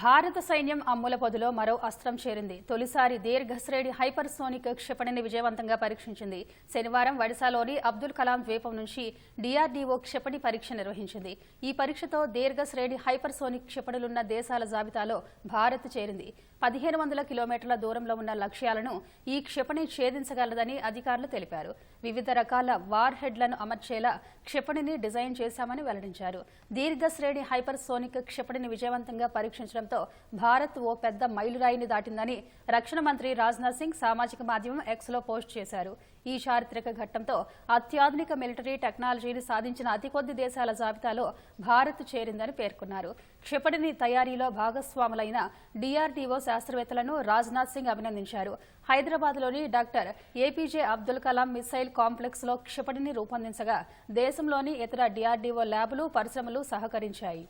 భారత సైన్యం అమ్ముల పొదిలో మరో అస్త్రం చేరింది. తొలిసారి దీర్ఘశ్రేణి హైపర్సోనిక్ క్షిపణిని విజయవంతంగా పరీక్షించింది. శనివారం ఒడిశాలోని అబ్దుల్ కలాం ద్వీపం నుంచి డీఆర్డీఓ క్షిపణి పరీక్ష నిర్వహించింది. ఈ పరీక్షతో దీర్ఘశ్రేణి హైపర్సోనిక్ క్షిపణులున్న దేశాల జాబితాలో భారత్ చేరింది. 1500 కిలోమీటర్ల దూరంలో ఉన్న లక్ష్యాలను ఈ క్షిపణి ఛేదించగలదని అధికారులు తెలిపారు. వివిధ రకాల వార్ హెడ్లను అమర్చేలా క్షిపణిని డిజైన్ చేశామని వెల్లడించారు. దీర్ఘశ్రేణి హైపర్సోనిక్ క్షిపణిని విజయవంతంగా పరీక్షించడంతో భారత్ ఓ పెద్ద మైలురాయిని దాటిందని రక్షణ మంత్రి రాజ్నాథ్ సింగ్ సామాజిక మాధ్యమం ఎక్స్లో పోస్ట్ చేశారు. ఈ చారిత్రక ఘట్టంతో అత్యాధునిక మిలిటరీ టెక్నాలజీని సాధించిన అతి కొద్ది దేశాల జాబితాలో భారత్ చేరిందని పేర్కొన్నారు. క్షిపణిని తయారీలో భాగస్వాములైన డీఆర్డీఓ శాస్త్రవేత్తలను రాజ్నాథ్ సింగ్ అభినందించారు. హైదరాబాద్లోని doctor APJ Abdul Kalam missile కాంప్లెక్స్లో క్షిపణిని రూపొందించగా దేశంలోని ఇతర డీఆర్డీఓ ల్యాబులు, పరిశ్రమలు సహకరించాయి.